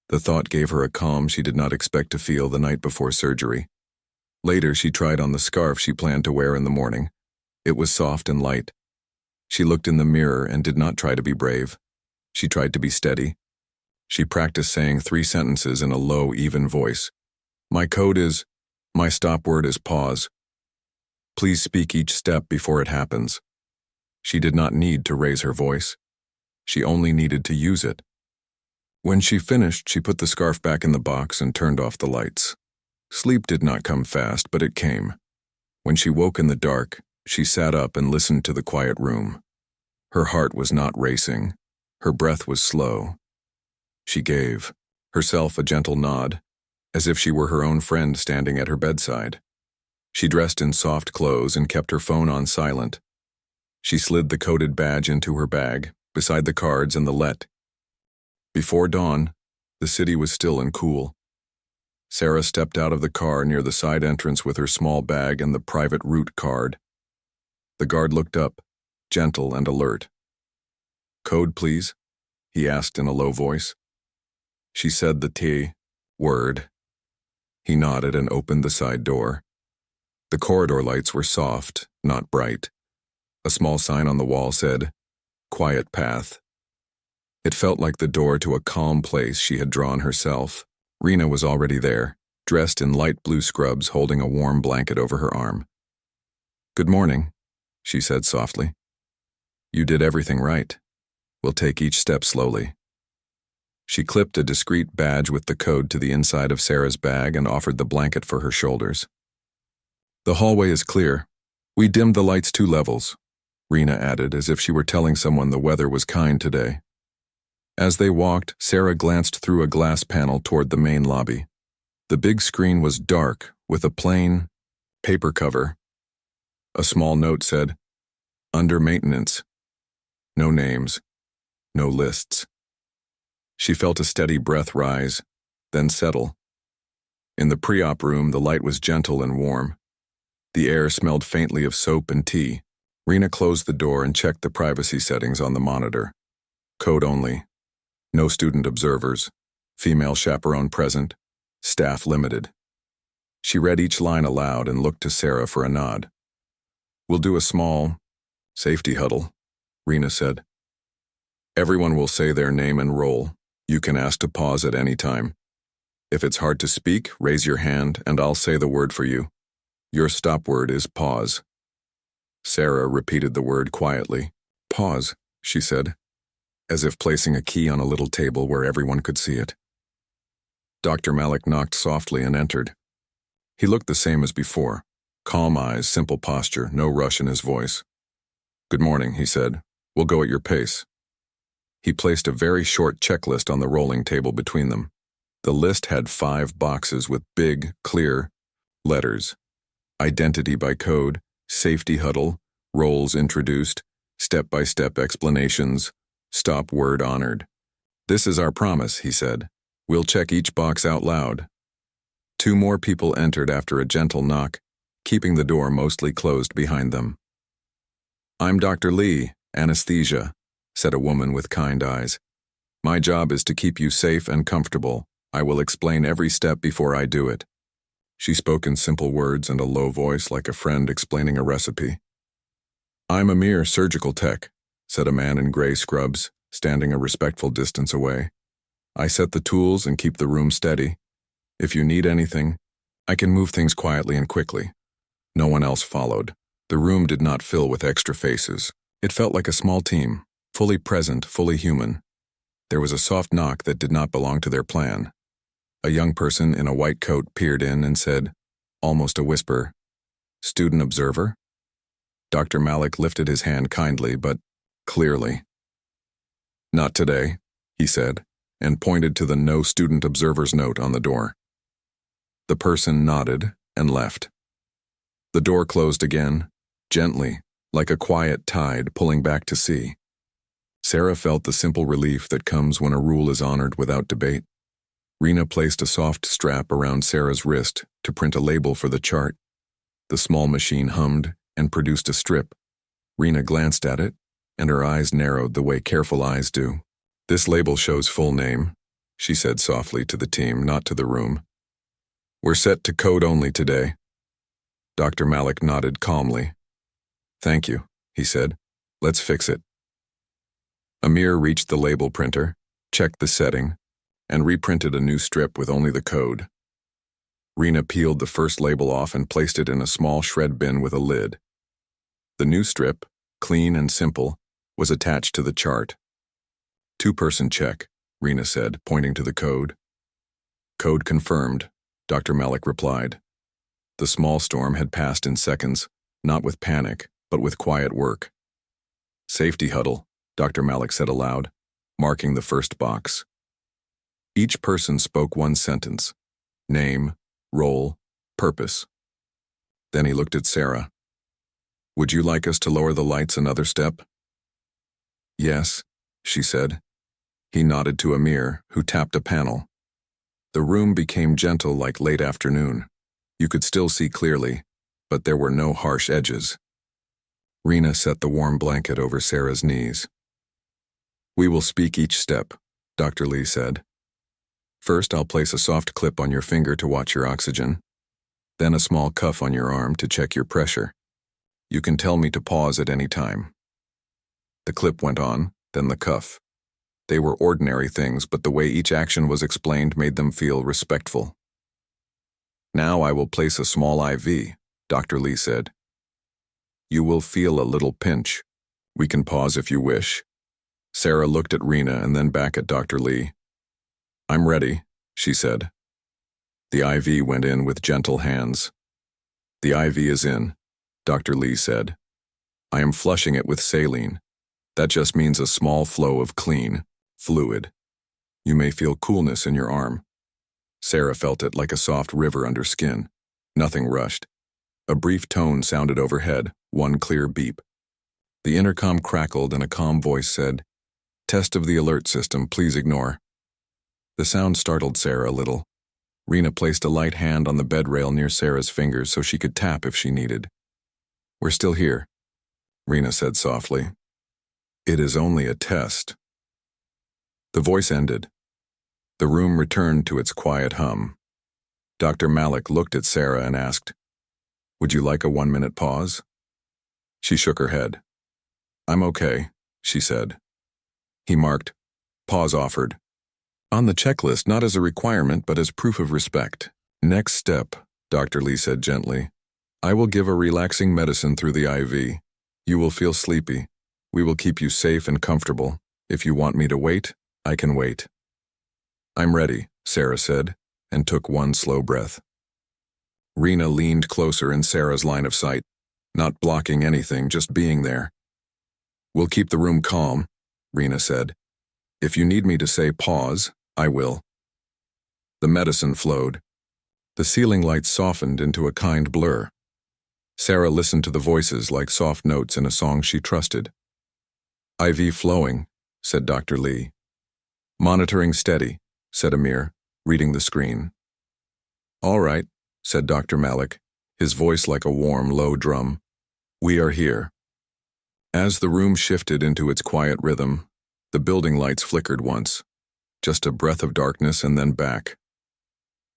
The thought gave her a calm she did not expect to feel the night before surgery. Later, she tried on the scarf she planned to wear in the morning. It was soft and light. She looked in the mirror and did not try to be brave. She tried to be steady. She practiced saying 3 sentences in a low, even voice. My code is, my stop word is pause. Please speak each step before it happens. She did not need to raise her voice. She only needed to use it. When she finished, she put the scarf back in the box and turned off the lights. Sleep did not come fast, but it came. When she woke in the dark, she sat up and listened to the quiet room. Her heart was not racing. Her breath was slow. She gave herself a gentle nod, as if she were her own friend standing at her bedside. She dressed in soft clothes and kept her phone on silent. She slid the coded badge into her bag, beside the cards and the let. Before dawn, the city was still and cool. Sarah stepped out of the car near the side entrance with her small bag and the private route card. The guard looked up, gentle and alert. Code, please, he asked in a low voice. She said the T word. He nodded and opened the side door. The corridor lights were soft, not bright. A small sign on the wall said, Quiet Path. It felt like the door to a calm place she had drawn herself. Rena was already there, dressed in light blue scrubs, holding a warm blanket over her arm. Good morning, she said softly. You did everything right. We'll take each step slowly. She clipped a discreet badge with the code to the inside of Sarah's bag and offered the blanket for her shoulders. The hallway is clear. We dimmed the lights 2 levels, Rena added, as if she were telling someone the weather was kind today. As they walked, Sarah glanced through a glass panel toward the main lobby. The big screen was dark, with a plain paper cover. A small note said, Under maintenance. No names. No lists. She felt a steady breath rise, then settle. In the pre-op room, the light was gentle and warm. The air smelled faintly of soap and tea. Rena closed the door and checked the privacy settings on the monitor. Code only. No student observers. Female chaperone present. Staff limited. She read each line aloud and looked to Sarah for a nod. "We'll do a small safety huddle," Rena said. "Everyone will say their name and role. You can ask to pause at any time. If it's hard to speak, raise your hand and I'll say the word for you. Your stop word is pause." Sarah repeated the word quietly. "Pause," she said, as if placing a key on a little table where everyone could see it. Dr. Malik knocked softly and entered. He looked the same as before. Calm eyes, simple posture, no rush in his voice. "Good morning," he said. "We'll go at your pace." He placed a very short checklist on the rolling table between them. The list had 5 boxes with big, clear letters. Identity by code, safety huddle, roles introduced, step-by-step explanations, stop word honored. "This is our promise," he said. "We'll check each box out loud." 2 more people entered after a gentle knock, keeping the door mostly closed behind them. "I'm Dr. Lee, anesthesia," said a woman with kind eyes. "My job is to keep you safe and comfortable. I will explain every step before I do it." She spoke in simple words and a low voice like a friend explaining a recipe. "I'm a mere surgical tech," said a man in gray scrubs, standing a respectful distance away. "I set the tools and keep the room steady. If you need anything, I can move things quietly and quickly." No one else followed. The room did not fill with extra faces. It felt like a small team, fully present, fully human. There was a soft knock that did not belong to their plan. A young person in a white coat peered in and said, almost a whisper, "Student observer?" Dr. Malik lifted his hand kindly, but clearly. "Not today," he said, and pointed to the "No Student Observers" note on the door. The person nodded and left. The door closed again, gently, like a quiet tide pulling back to sea. Sarah felt the simple relief that comes when a rule is honored without debate. Rena placed a soft strap around Sarah's wrist to print a label for the chart. The small machine hummed and produced a strip. Rena glanced at it, and her eyes narrowed the way careful eyes do. "This label shows full name," she said softly to the team, not to the room. "We're set to code only today." Dr. Malik nodded calmly. "Thank you," he said. "Let's fix it." Amir reached the label printer, checked the setting, and reprinted a new strip with only the code. Rena peeled the first label off and placed it in a small shred bin with a lid. The new strip, clean and simple, was attached to the chart. "Two-person check," Rena said, pointing to the code. "Code confirmed," Dr. Malik replied. The small storm had passed in seconds, not with panic, but with quiet work. "Safety huddle," Dr. Malik said aloud, marking the first box. Each person spoke one sentence: name, role, purpose. Then he looked at Sarah. "Would you like us to lower the lights another step?" "Yes," she said. He nodded to Amir, who tapped a panel. The room became gentle like late afternoon. You could still see clearly, but there were no harsh edges. Rena set the warm blanket over Sarah's knees. "We will speak each step," Dr. Lee said. "First, I'll place a soft clip on your finger to watch your oxygen, then a small cuff on your arm to check your pressure. You can tell me to pause at any time." The clip went on, then the cuff. They were ordinary things, but the way each action was explained made them feel respectful. "Now I will place a small IV," Dr. Lee said. "You will feel a little pinch. We can pause if you wish." Sarah looked at Rena and then back at Dr. Lee. "I'm ready," she said. The IV went in with gentle hands. "The IV is in," Dr. Lee said. "I am flushing it with saline. That just means a small flow of clean fluid. You may feel coolness in your arm." Sarah felt it like a soft river under skin. Nothing rushed. A brief tone sounded overhead, one clear beep. The intercom crackled and a calm voice said, "Test of the alert system, please ignore." The sound startled Sarah a little. Rena placed a light hand on the bed rail near Sarah's fingers so she could tap if she needed. "We're still here," Rena said softly. "It is only a test." The voice ended. The room returned to its quiet hum. Dr. Malik looked at Sarah and asked, "Would you like a 1-minute pause?" She shook her head. "I'm okay," she said. He marked, "Pause offered," on the checklist, not as a requirement but as proof of respect. "Next step," Dr. Lee said gently. "I will give a relaxing medicine through the IV. You will feel sleepy. We will keep you safe and comfortable. If you want me to wait, I can wait." "I'm ready," Sarah said, and took one slow breath. Rena leaned closer in Sarah's line of sight, not blocking anything, just being there. "We'll keep the room calm," Rena said. "If you need me to say pause, I will." The medicine flowed. The ceiling lights softened into a kind blur. Sarah listened to the voices like soft notes in a song she trusted. "IV flowing," said Dr. Lee. "Monitoring steady," said Amir, reading the screen. "All right," said Dr. Malik, his voice like a warm, low drum. "We are here." As the room shifted into its quiet rhythm, the building lights flickered once, just a breath of darkness and then back.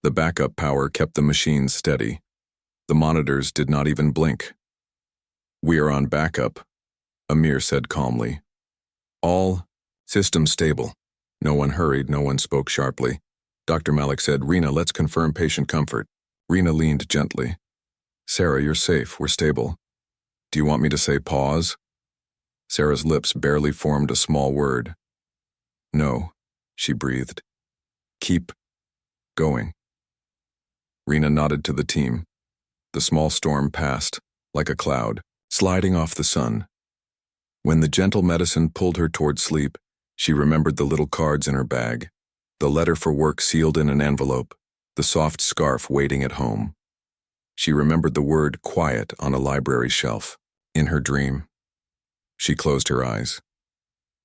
The backup power kept the machines steady. The monitors did not even blink. "We are on backup," Amir said calmly. "All systems stable." No one hurried, no one spoke sharply. Dr. Malik said, "Rena, let's confirm patient comfort." Rena leaned gently. "Sarah, you're safe, we're stable. Do you want me to say pause?" Sarah's lips barely formed a small word. "No," she breathed. "Keep going." Rena nodded to the team. The small storm passed, like a cloud, sliding off the sun. When the gentle medicine pulled her toward sleep, she remembered the little cards in her bag, the letter for work sealed in an envelope, the soft scarf waiting at home. She remembered the word quiet on a library shelf. In her dream, she closed her eyes.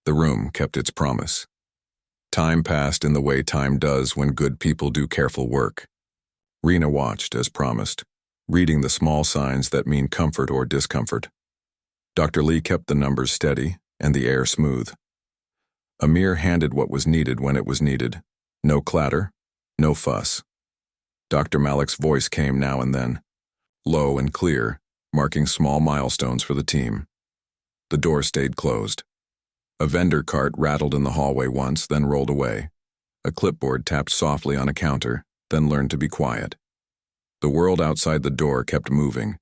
The room kept its promise. Time passed in the way time does when good people do careful work. Rena watched, as promised, reading the small signs that mean comfort or discomfort. Dr. Lee kept the numbers steady and the air smooth. Amir handed what was needed when it was needed. No clatter, no fuss. Dr. Malik's voice came now and then, low and clear, marking small milestones for the team. The door stayed closed. A vendor cart rattled in the hallway once, then rolled away. A clipboard tapped softly on a counter, then learned to be quiet. The world outside the door kept moving.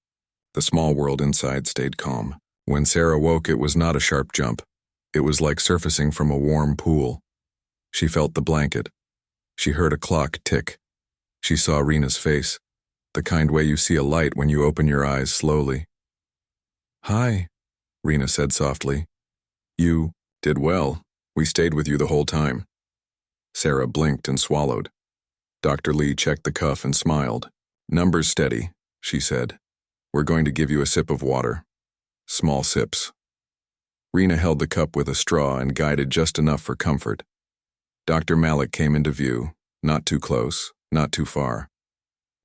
The small world inside stayed calm. When Sarah woke, it was not a sharp jump. It was like surfacing from a warm pool. She felt the blanket. She heard a clock tick. She saw Rena's face, the kind way you see a light when you open your eyes slowly. "Hi," Rena said softly. "You did well. We stayed with you the whole time." Sarah blinked and swallowed. Dr. Lee checked the cuff and smiled. "Numbers steady," she said. "We're going to give you a sip of water. Small sips." Rena held the cup with a straw and guided just enough for comfort. Dr. Malik came into view, not too close, not too far.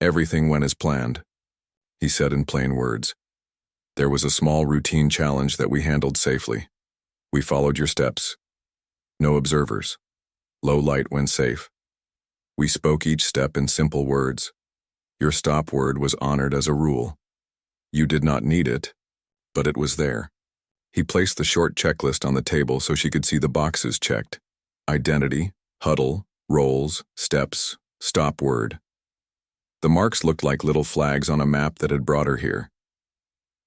"Everything went as planned," he said in plain words. "There was a small routine challenge that we handled safely. We followed your steps. No observers. Low light when safe. We spoke each step in simple words. Your stop word was honored as a rule. You did not need it, but it was there." He placed the short checklist on the table so she could see the boxes checked. Identity, huddle, roles, steps, stop word. The marks looked like little flags on a map that had brought her here.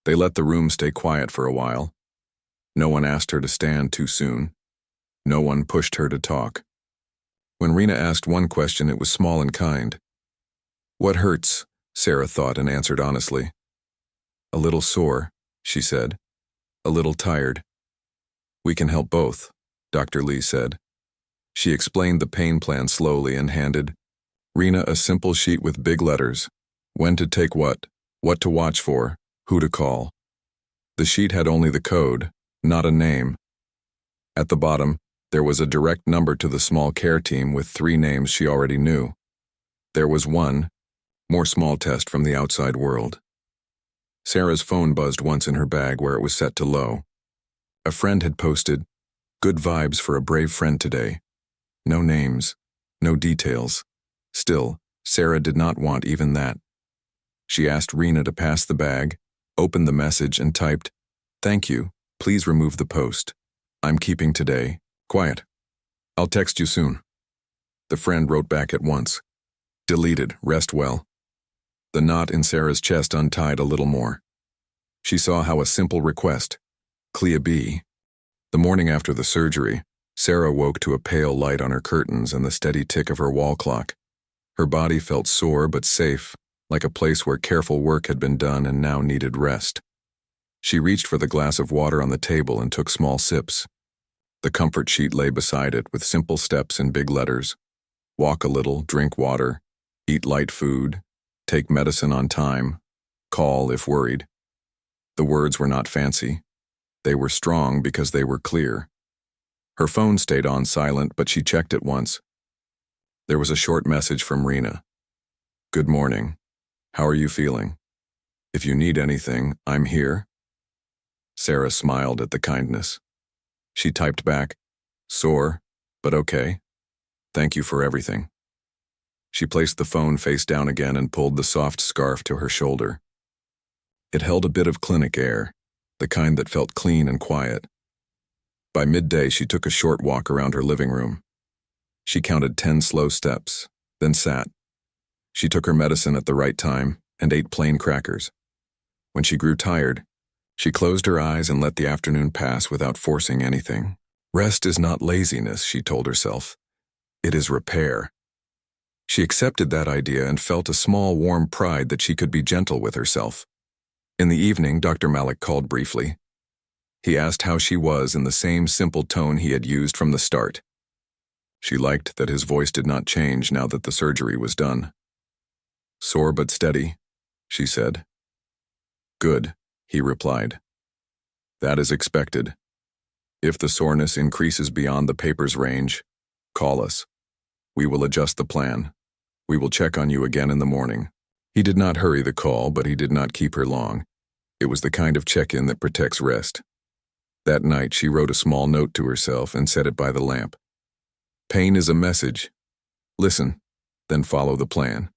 They let the room stay quiet for a while. No one asked her to stand too soon. No one pushed her to talk. When Rena asked one question, it was small and kind. "What hurts?" Sarah thought and answered honestly. "A little sore," she said. "A little tired." "We can help both," Dr. Lee said. She explained the pain plan slowly and handed Rena a simple sheet with big letters. When to take what to watch for, who to call. The sheet had only the code, not a name. At the bottom, There was a direct number to the small care team with 3 names she already knew. There was one, more small test from the outside world. Sarah's phone buzzed once in her bag where it was set to low. A friend had posted, "Good vibes for a brave friend today." No names, no details. Still, Sarah did not want even that. She asked Rena to pass the bag, opened the message and typed, "Thank you, please remove the post. I'm keeping today. Quiet. I'll text you soon." The friend wrote back at once, "Deleted, rest well." The knot in Sarah's chest untied a little more. She saw how a simple request, Clea B. The morning after the surgery, Sarah woke to a pale light on her curtains and the steady tick of her wall clock. Her body felt sore but safe, like a place where careful work had been done and now needed rest. She reached for the glass of water on the table and took small sips. The comfort sheet lay beside it with simple steps in big letters. Walk a little, drink water, eat light food, take medicine on time, call if worried. The words were not fancy. They were strong because they were clear. Her phone stayed on silent, but she checked it once. There was a short message from Rena. "Good morning. How are you feeling? If you need anything, I'm here." Sarah smiled at the kindness. She typed back, "Sore, but okay. Thank you for everything." She placed the phone face down again and pulled the soft scarf to her shoulder. It held a bit of clinic air, the kind that felt clean and quiet. By midday, she took a short walk around her living room. She counted 10 slow steps, then sat. She took her medicine at the right time and ate plain crackers. When she grew tired, she closed her eyes and let the afternoon pass without forcing anything. Rest is not laziness, she told herself. It is repair. She accepted that idea and felt a small warm pride that she could be gentle with herself. In the evening, Dr. Malik called briefly. He asked how she was in the same simple tone he had used from the start. She liked that his voice did not change now that the surgery was done. "Sore but steady," she said. "Good," he replied. "That is expected. If the soreness increases beyond the paper's range, call us. We will adjust the plan. We will check on you again in the morning." He did not hurry the call, but he did not keep her long. It was the kind of check-in that protects rest. That night, she wrote a small note to herself and set it by the lamp. Pain is a message. Listen, then follow the plan.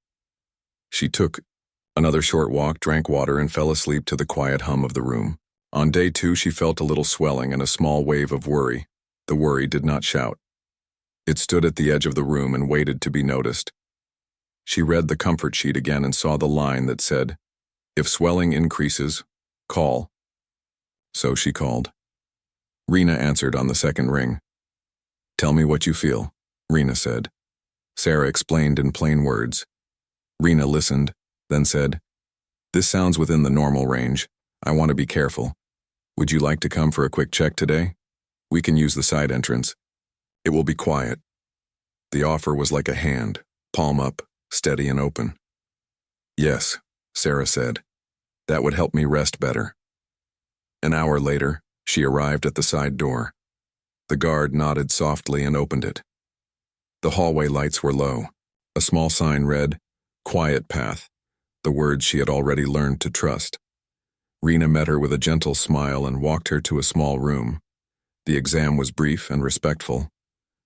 She took another short walk, drank water, and fell asleep to the quiet hum of the room. On day 2, she felt a little swelling and a small wave of worry. The worry did not shout. It stood at the edge of the room and waited to be noticed. She read the comfort sheet again and saw the line that said, "If swelling increases, call." So she called. Rena answered on the second ring. "Tell me what you feel," Rena said. Sarah explained in plain words. Rena listened, then said, "This sounds within the normal range. I want to be careful. Would you like to come for a quick check today? We can use the side entrance. It will be quiet." The offer was like a hand, palm up, steady and open. "Yes," Sarah said. "That would help me rest better." An hour later, she arrived at the side door. The guard nodded softly and opened it. The hallway lights were low. A small sign read, "Quiet Path," the words she had already learned to trust. Rena met her with a gentle smile and walked her to a small room. The exam was brief and respectful.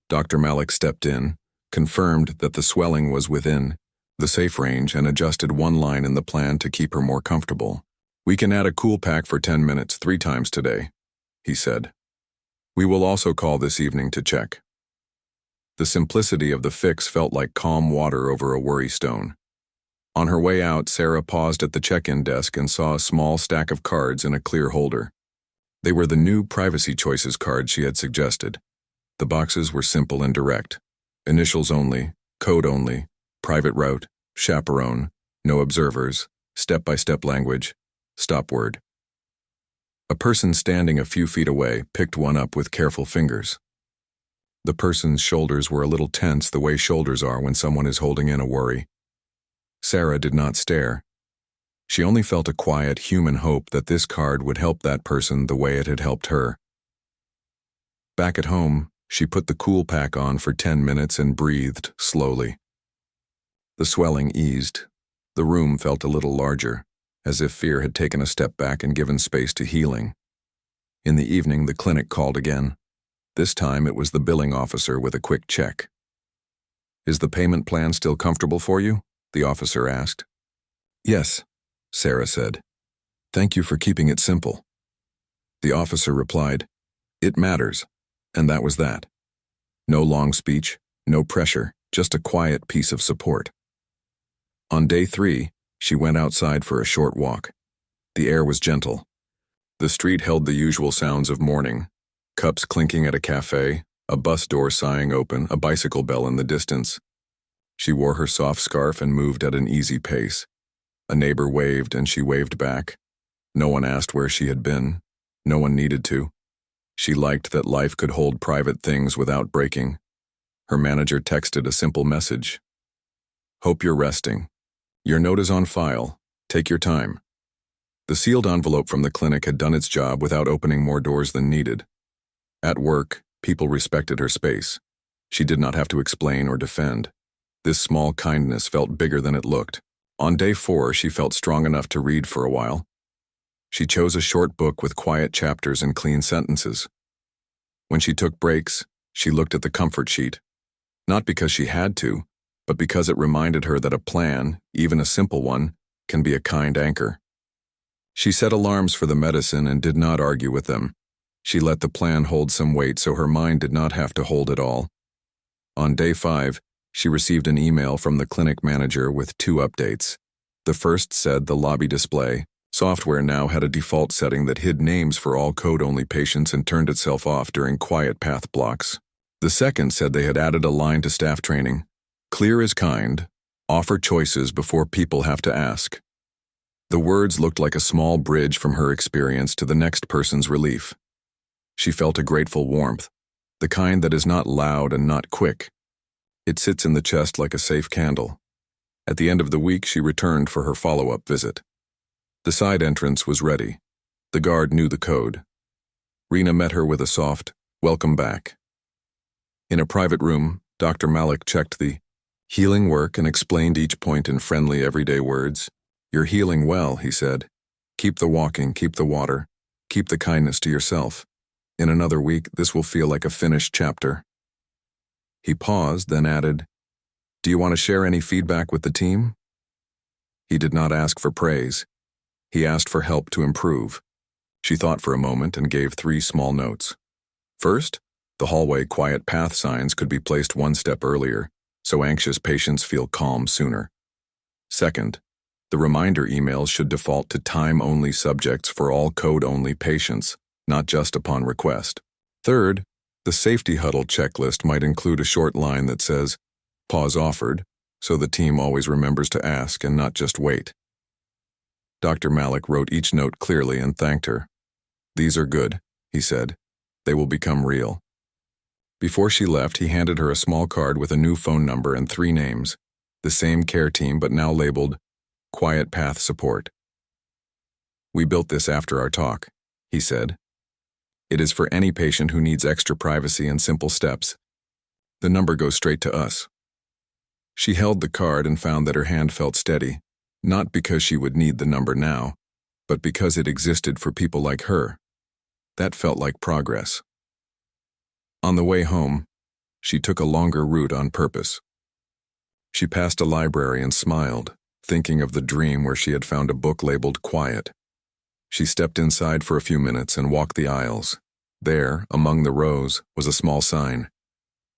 Dr. Malik stepped in, confirmed that the swelling was within the safe range, and adjusted one line in the plan to keep her more comfortable. "We can add a cool pack for 10 minutes 3 times today," he said. "We will also call this evening to check." The simplicity of the fix felt like calm water over a worry stone. On her way out, Sarah paused at the check-in desk and saw a small stack of cards in a clear holder. They were the new Privacy Choices cards she had suggested. The boxes were simple and direct. Initials only, code only, private route, chaperone, no observers, step-by-step language, stop word. A person standing a few feet away picked one up with careful fingers. The person's shoulders were a little tense, the way shoulders are when someone is holding in a worry. Sarah did not stare. She only felt a quiet, human hope that this card would help that person the way it had helped her. Back at home, She put the cool pack on for 10 minutes and breathed slowly. The swelling eased. The room felt a little larger, as if fear had taken a step back and given space to healing. In the evening, the clinic called again. This time, it was the billing officer with a quick check. "Is the payment plan still comfortable for you?" the officer asked. "Yes," Sarah said. "Thank you for keeping it simple." The officer replied, "It matters," and that was that. No long speech, no pressure, just a quiet piece of support. On day 3, she went outside for a short walk. The air was gentle. The street held the usual sounds of morning: cups clinking at a cafe, a bus door sighing open, a bicycle bell in the distance. She wore her soft scarf and moved at an easy pace. A neighbor waved and she waved back. No one asked where she had been. No one needed to. She liked that life could hold private things without breaking. Her manager texted a simple message: "Hope you're resting. Your note is on file. Take your time." The sealed envelope from the clinic had done its job without opening more doors than needed. At work, people respected her space. She did not have to explain or defend. This small kindness felt bigger than it looked. On day 4, she felt strong enough to read for a while. She chose a short book with quiet chapters and clean sentences. When she took breaks, she looked at the comfort sheet. Not because she had to, but because it reminded her that a plan, even a simple one, can be a kind anchor. She set alarms for the medicine and did not argue with them. She let the plan hold some weight so her mind did not have to hold it all. On day 5, she received an email from the clinic manager with 2 updates. The first said the lobby display software now had a default setting that hid names for all code-only patients and turned itself off during quiet path blocks. The second said they had added a line to staff training: "Clear is kind. Offer choices before people have to ask." The words looked like a small bridge from her experience to the next person's relief. She felt a grateful warmth, the kind that is not loud and not quick. It sits in the chest like a safe candle. At the end of the week, she returned for her follow-up visit. The side entrance was ready. The guard knew the code. Rena met her with a soft, "Welcome back." In a private room, Dr. Malik checked the healing work and explained each point in friendly, everyday words. "You're healing well," he said. "Keep the walking, keep the water, keep the kindness to yourself. In another week, this will feel like a finished chapter." He paused, then added, "Do you want to share any feedback with the team?" He did not ask for praise. He asked for help to improve. She thought for a moment and gave 3 small notes. First, the hallway quiet path signs could be placed 1 step earlier, so anxious patients feel calm sooner. Second, the reminder emails should default to time-only subjects for all code-only patients, not just upon request. Third, the safety huddle checklist might include a short line that says, "Pause offered," so the team always remembers to ask and not just wait. Dr. Malik wrote each note clearly and thanked her. "These are good," he said. "They will become real." Before she left, he handed her a small card with a new phone number and 3 names, the same care team but now labeled Quiet Path Support. "We built this after our talk," he said. "It is for any patient who needs extra privacy and simple steps. The number goes straight to us." She held the card and found that her hand felt steady, not because she would need the number now, but because it existed for people like her. That felt like progress. On the way home, she took a longer route on purpose. She passed a library and smiled, thinking of the dream where she had found a book labeled Quiet. She stepped inside for a few minutes and walked the aisles. There, among the rows, was a small sign: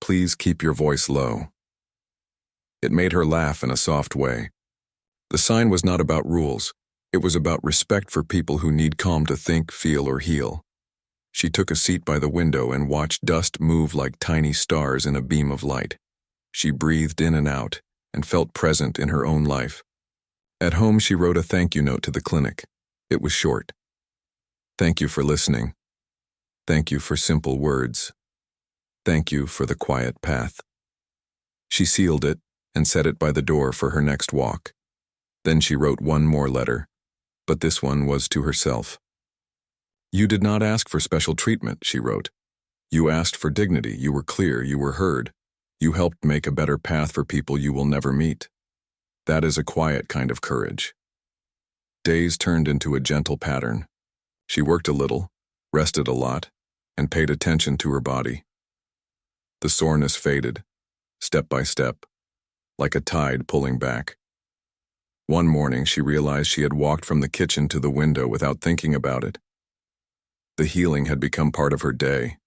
"Please keep your voice low." It made her laugh in a soft way. The sign was not about rules. It was about respect for people who need calm to think, feel, or heal. She took a seat by the window and watched dust move like tiny stars in a beam of light. She breathed in and out and felt present in her own life. At home, she wrote a thank you note to the clinic. It was short. "Thank you for listening. Thank you for simple words. Thank you for the quiet path." She sealed it and set it by the door for her next walk. Then she wrote 1 more letter, but this one was to herself. "You did not ask for special treatment," she wrote. You asked for dignity, you were clear, you were heard. You helped make a better path for people you will never meet. That is a quiet kind of courage. Days turned into a gentle pattern. She worked a little, rested a lot, and paid attention to her body. The soreness faded, step by step, like a tide pulling back. One morning she realized she had walked from the kitchen to the window without thinking about it. The healing had become part of her day,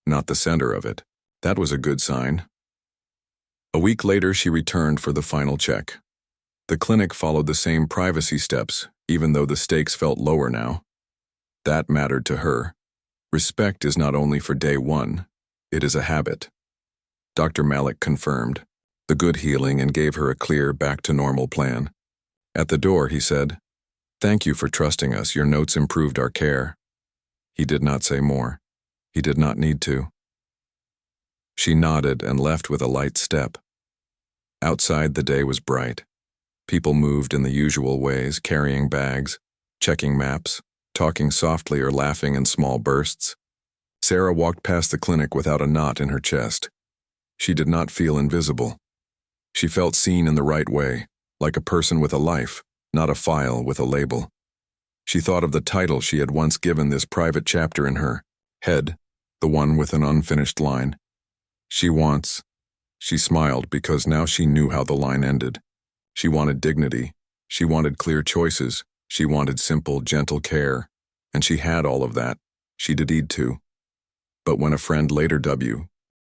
not the center of it. That was a good sign. A week later she returned for the final check. The clinic followed the same privacy steps, even though the stakes felt lower now. That mattered to her. Respect is not only for day one, it is a habit. Dr. Malik confirmed the good healing and gave her a clear back-to-normal plan. At the door, he said, "Thank you for trusting us. Your notes improved our care." He did not say more. He did not need to. She nodded and left with a light step. Outside, the day was bright. People moved in the usual ways, carrying bags, checking maps, talking softly or laughing in small bursts. Sarah walked past the clinic without a knot in her chest. She did not feel invisible. She felt seen in the right way, like a person with a life, not a file with a label. She thought of the title she had once given this private chapter in her head, the one with an unfinished line. She smiled because now she knew how the line ended. She wanted dignity. She wanted clear choices. She wanted simple, gentle care. And she had all of that. She did need to. But when a friend later